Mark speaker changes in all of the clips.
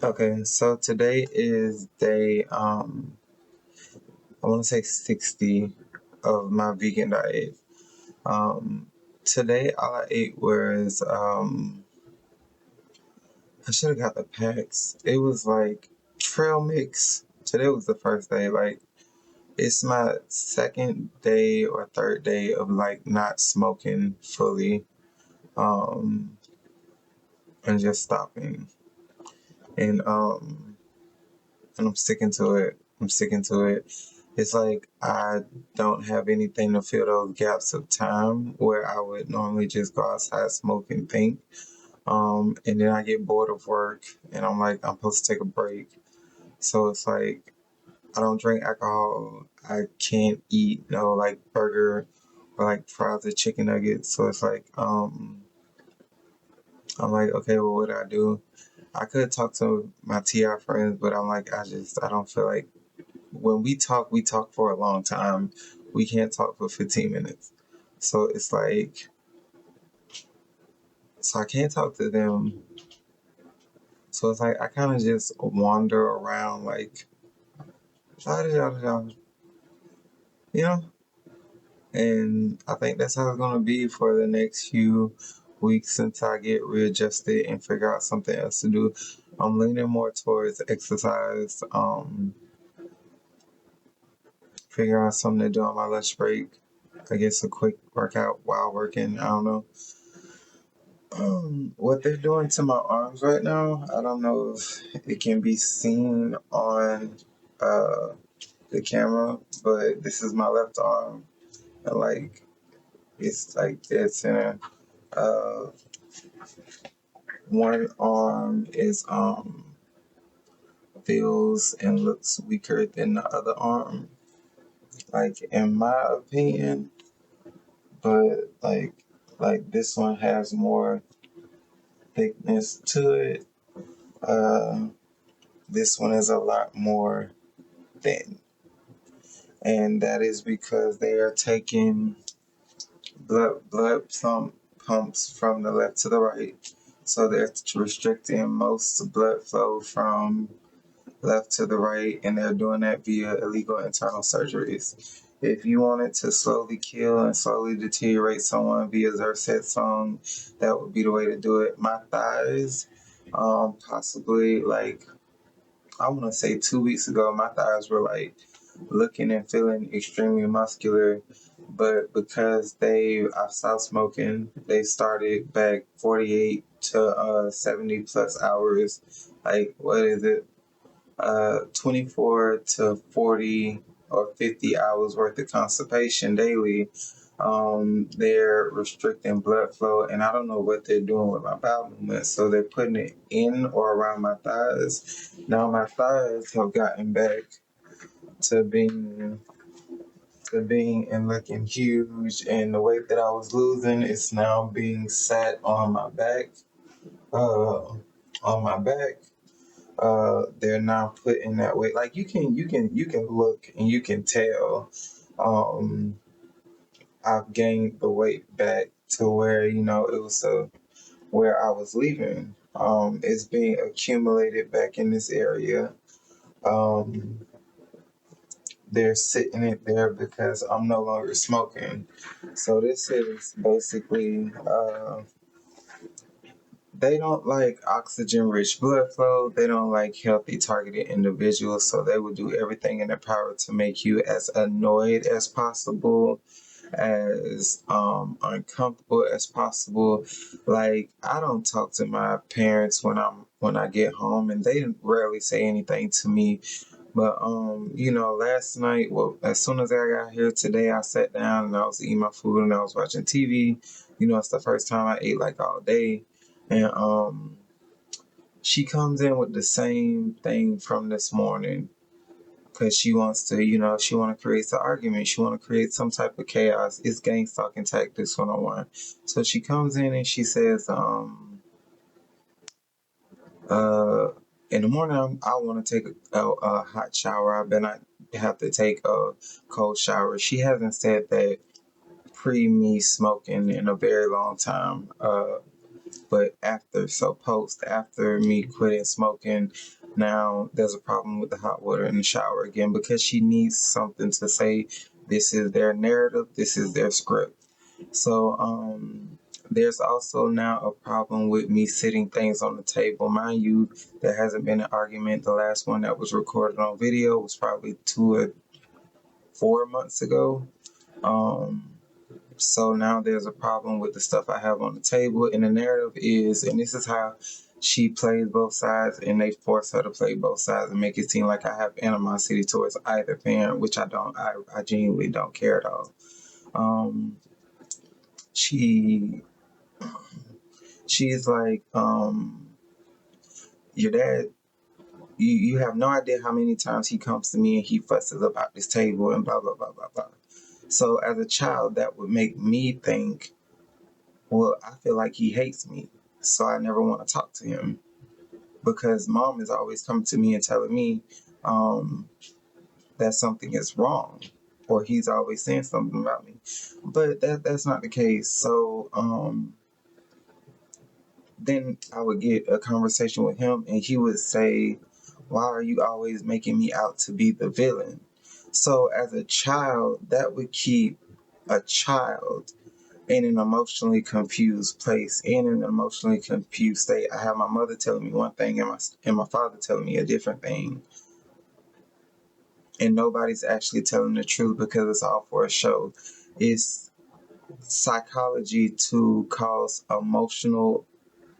Speaker 1: Okay, so today is day I want to say 60 of my vegan diet. Um Today all I ate was I should have got the packs. It was like trail mix. Today was the first day. Like it's my second day or third day of like not smoking fully. Um and just stopping. And I'm sticking to it. I'm sticking to it. It's like I don't have anything to fill those gaps of time where I would normally just go outside, smoke, and think. And then I get bored of work, and I'm like, I'm supposed to take a break. So it's like I don't drink alcohol. I can't eat no like burger or like fries or chicken nuggets. So it's like I'm like, okay, well, what do I do? I could talk to my TI friends, but I'm like, I don't feel like when we talk for a long time. We can't talk for 15 minutes. So it's like, so I can't talk to them. So it's like, I kind of just wander around like, da, da, da, da, you know? And I think that's how it's going to be for the next few weeks until I get readjusted and figure out something else to do. I'm leaning more towards exercise, figure out something to do on my lunch break. I guess a quick workout while working. I don't know. What they're doing to my arms right now, I don't know if it can be seen on uh, the camera, but this is my left arm, and like it's like dead center. Uh, one arm is feels and looks weaker than the other arm, like in my opinion, but like this one has more thickness to it. Uh, this one is a lot more thin, and that is because they are taking pumps from the left to the right. So they're restricting most blood flow from left to the right, and they're doing that via illegal internal surgeries. If you wanted to slowly kill and slowly deteriorate someone via Zerset song, that would be the way to do it. My thighs, possibly like I want to say 2 weeks ago, my thighs were like looking and feeling extremely muscular, but because I've stopped smoking, they started back 48 to 70 plus hours. Like, what is it? 24 to 40 or 50 hours worth of constipation daily. They're restricting blood flow, and I don't know what they're doing with my bowel movement. So they're putting it in or around my thighs. Now my thighs have gotten back to being and looking huge, and the weight that I was losing is now being sat on my back. Uh, on my back. They're now putting that weight. Like you can look and you can tell. Um, I've gained the weight back to where it was where I was leaving. It's being accumulated back in this area. Um, they're sitting it there because I'm no longer smoking. So this is basically they don't like oxygen rich blood flow. They don't like healthy targeted individuals. So they will do everything in their power to make you as annoyed as possible, as uncomfortable as possible. Like I don't talk to my parents when I get home, and they rarely say anything to me. But last night, well, as soon as I got here today, I sat down and I was eating my food and I was watching TV. It's the first time I ate like all day, and she comes in with the same thing from this morning because she wants to, she want to create an argument. She want to create some type of chaos. It's gang stalking tactics 101. So she comes in and she says, uh, in the morning, I want to take a hot shower. I have to take a cold shower. She hasn't said that pre me smoking in a very long time. But after me quitting smoking, now there's a problem with the hot water in the shower again because she needs something to say. This is their narrative, this is their script. So there's also now a problem with me sitting things on the table. Mind you, there hasn't been an argument. The last one that was recorded on video was probably 2 or 4 months ago. So now there's a problem with the stuff I have on the table. And the narrative is, and this is how she plays both sides, and they force her to play both sides and make it seem like I have animosity towards either parent, which I don't. I genuinely don't care at all. She she's like, your dad, you have no idea how many times he comes to me and he fusses about this table and blah blah blah blah blah. So as a child, that would make me think, well, I feel like he hates me, so I never want to talk to him because mom is always coming to me and telling me that something is wrong, or he's always saying something about me. But that's not the case. So then I would get a conversation with him, and he would say, "Why are you always making me out to be the villain?" So as a child, that would keep a child in an emotionally confused place, in an emotionally confused state. I have my mother telling me one thing and my father telling me a different thing. And nobody's actually telling the truth because it's all for a show. It's psychology to cause emotional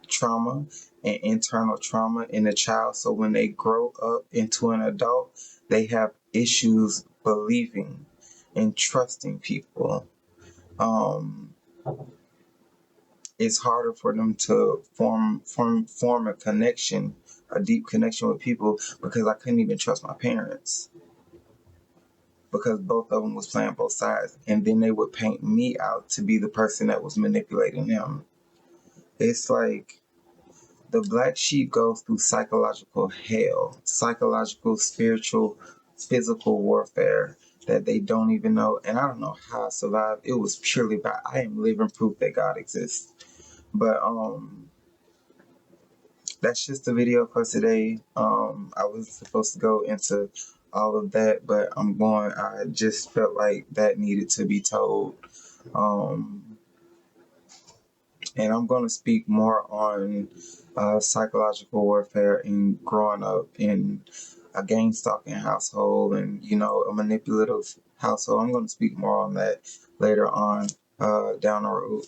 Speaker 1: trauma and internal trauma in the child. So when they grow up into an adult, they have issues believing and trusting people. It's harder for them to form a connection, a deep connection with people, because I couldn't even trust my parents because both of them was playing both sides, and then they would paint me out to be the person that was manipulating them. It's like the black sheep goes through psychological hell, psychological, spiritual, physical warfare that they don't even know. And I don't know how I survived. It was purely by I am living proof that God exists. But that's just the video for today. I was supposed to go into all of that, but I just felt like that needed to be told. And I'm going to speak more on psychological warfare and growing up in a gang-stalking household and, a manipulative household. I'm going to speak more on that later on down the road.